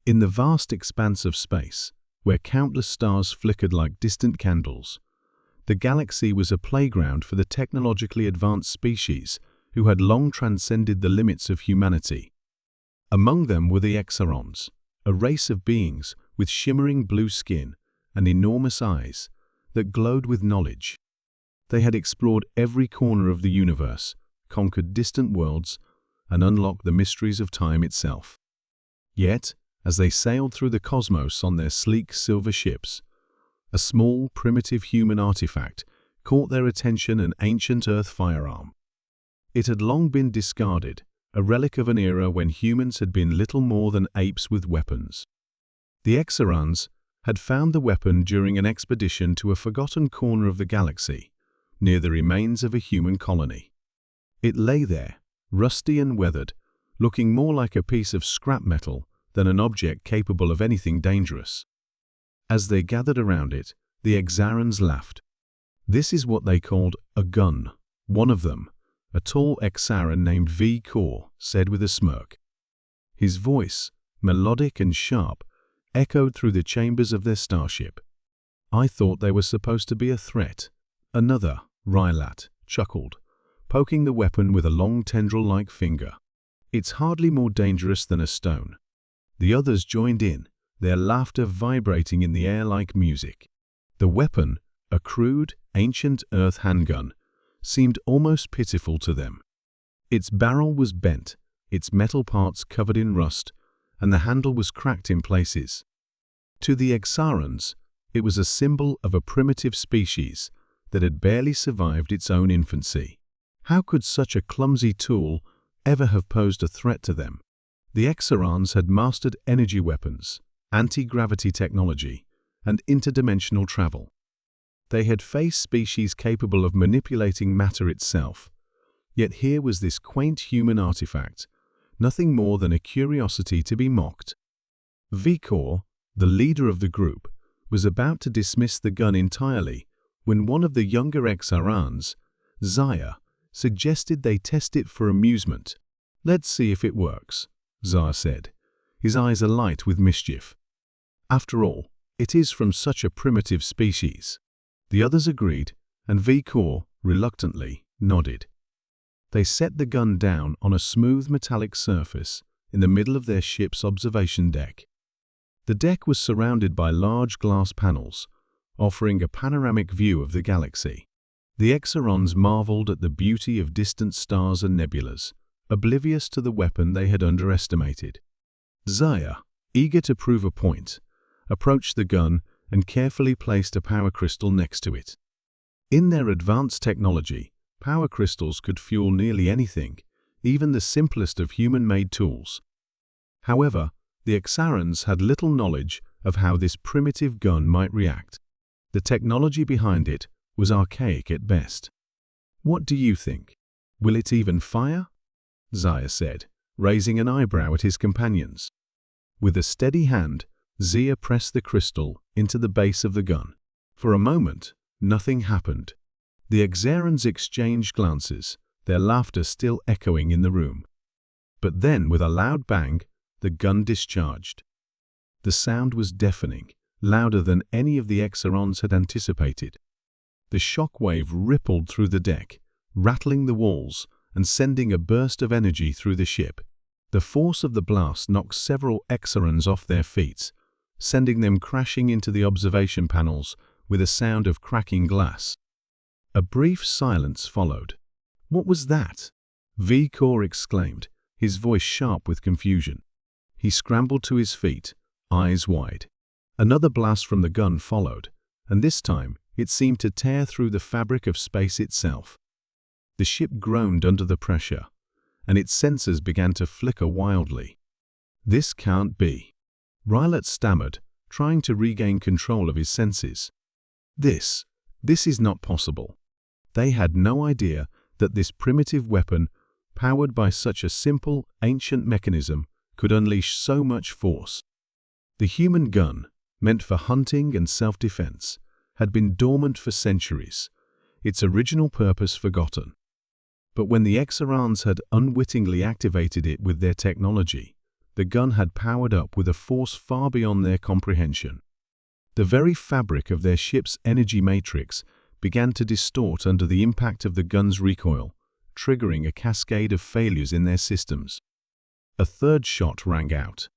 In the vast expanse of space, where countless stars flickered like distant candles, the galaxy was a playground for the technologically advanced species who had long transcended the limits of humanity. Among them were the Exarons, a race of beings with shimmering blue skin and enormous eyes that glowed with knowledge. They had explored every corner of the universe, conquered distant worlds, and unlocked the mysteries of time itself. Yet, as they sailed through the cosmos on their sleek silver ships, a small, primitive human artifact caught their attention: an ancient Earth firearm. It had long been discarded, a relic of an era when humans had been little more than apes with weapons. The Exarons had found the weapon during an expedition to a forgotten corner of the galaxy, near the remains of a human colony. It lay there, rusty and weathered, looking more like a piece of scrap metal than an object capable of anything dangerous. As they gathered around it, the Exarons laughed. This is what they called a gun. One of them, a tall Exaran named V-Core, said with a smirk. His voice, melodic and sharp, echoed through the chambers of their starship. I thought they were supposed to be a threat. Another, Rylat, chuckled, poking the weapon with a long tendril-like finger. It's hardly more dangerous than a stone. The others joined in, their laughter vibrating in the air like music. The weapon, a crude, ancient Earth handgun, seemed almost pitiful to them. Its barrel was bent, its metal parts covered in rust, and the handle was cracked in places. To the Exarons, it was a symbol of a primitive species that had barely survived its own infancy. How could such a clumsy tool ever have posed a threat to them? The Exarons had mastered energy weapons, anti-gravity technology, and interdimensional travel. They had faced species capable of manipulating matter itself. Yet here was this quaint human artifact, nothing more than a curiosity to be mocked. V-Core, the leader of the group, was about to dismiss the gun entirely when one of the younger Exarans, Zaya, suggested they test it for amusement. "Let's see if it works," Zaya said, his eyes alight with mischief. "After all, it is from such a primitive species." The others agreed, and V-Core, reluctantly, nodded. They set the gun down on a smooth metallic surface in the middle of their ship's observation deck. The deck was surrounded by large glass panels, offering a panoramic view of the galaxy. The Exarons marveled at the beauty of distant stars and nebulas, oblivious to the weapon they had underestimated. Zaya, eager to prove a point, approached the gun and carefully placed a power crystal next to it. In their advanced technology, power crystals could fuel nearly anything, even the simplest of human-made tools. However, the Exarons had little knowledge of how this primitive gun might react. The technology behind it was archaic at best. "What do you think? Will it even fire?" Zaya said, raising an eyebrow at his companions. With a steady hand, Zia pressed the crystal into the base of the gun. For a moment, nothing happened. The Exarons exchanged glances, their laughter still echoing in the room. But then, with a loud bang, the gun discharged. The sound was deafening, louder than any of the Exarons had anticipated. The shock wave rippled through the deck, rattling the walls and sending a burst of energy through the ship. The force of the blast knocked several Exarons off their feet, sending them crashing into the observation panels with a sound of cracking glass. A brief silence followed. "What was that?" V-Core exclaimed, his voice sharp with confusion. He scrambled to his feet, eyes wide. Another blast from the gun followed, and this time it seemed to tear through the fabric of space itself. The ship groaned under the pressure, and its sensors began to flicker wildly. "This can't be," Rylat stammered, trying to regain control of his senses. This is not possible." They had no idea that this primitive weapon, powered by such a simple, ancient mechanism, could unleash so much force. The human gun, meant for hunting and self-defense, had been dormant for centuries, its original purpose forgotten. But when the Exarons had unwittingly activated it with their technology, the gun had powered up with a force far beyond their comprehension. The very fabric of their ship's energy matrix began to distort under the impact of the gun's recoil, triggering a cascade of failures in their systems. A third shot rang out.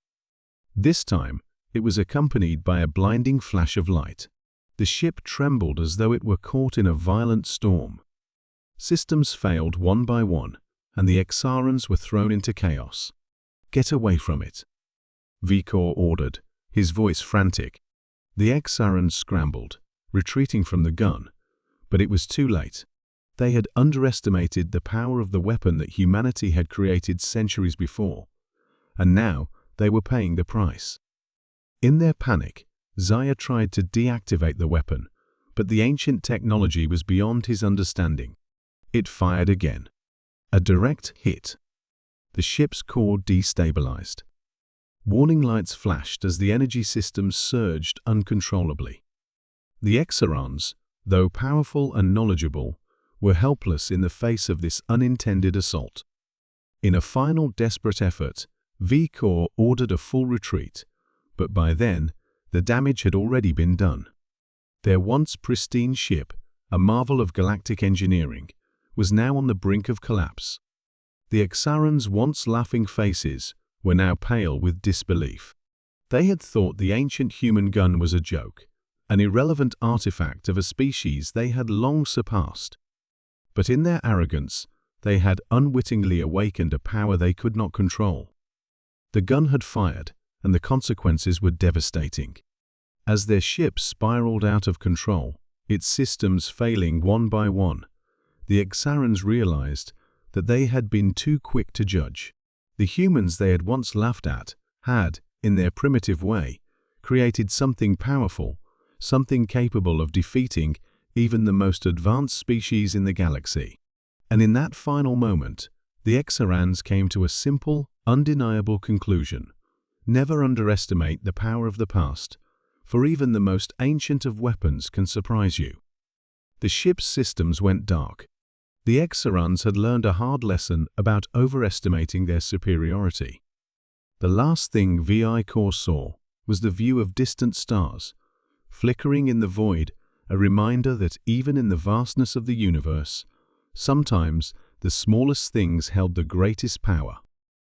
This time, it was accompanied by a blinding flash of light. The ship trembled as though it were caught in a violent storm. Systems failed one by one, and the Exarans were thrown into chaos. "Get away from it," Vikor ordered, his voice frantic. The Exarans scrambled, retreating from the gun, but it was too late. They had underestimated the power of the weapon that humanity had created centuries before, and now they were paying the price. In their panic, Zaya tried to deactivate the weapon, but the ancient technology was beyond his understanding. It fired again. A direct hit. The ship's core destabilized. Warning lights flashed as the energy systems surged uncontrollably. The Exarans, though powerful and knowledgeable, were helpless in the face of this unintended assault. In a final desperate effort, Vikor ordered a full retreat, but by then, the damage had already been done. Their once pristine ship, a marvel of galactic engineering, was now on the brink of collapse. The Exarans' once laughing faces were now pale with disbelief. They had thought the ancient human gun was a joke, an irrelevant artifact of a species they had long surpassed. But in their arrogance, they had unwittingly awakened a power they could not control. The gun had fired, and the consequences were devastating. As their ship spiraled out of control, its systems failing one by one, the Exarans realized that they had been too quick to judge. The humans they had once laughed at had, in their primitive way, created something powerful, something capable of defeating even the most advanced species in the galaxy. And in that final moment, the Exarans came to a simple, undeniable conclusion. Never underestimate the power of the past, for even the most ancient of weapons can surprise you. The ship's systems went dark. The Exarans had learned a hard lesson about overestimating their superiority. The last thing Vikor saw was the view of distant stars, flickering in the void, a reminder that even in the vastness of the universe, sometimes the smallest things held the greatest power.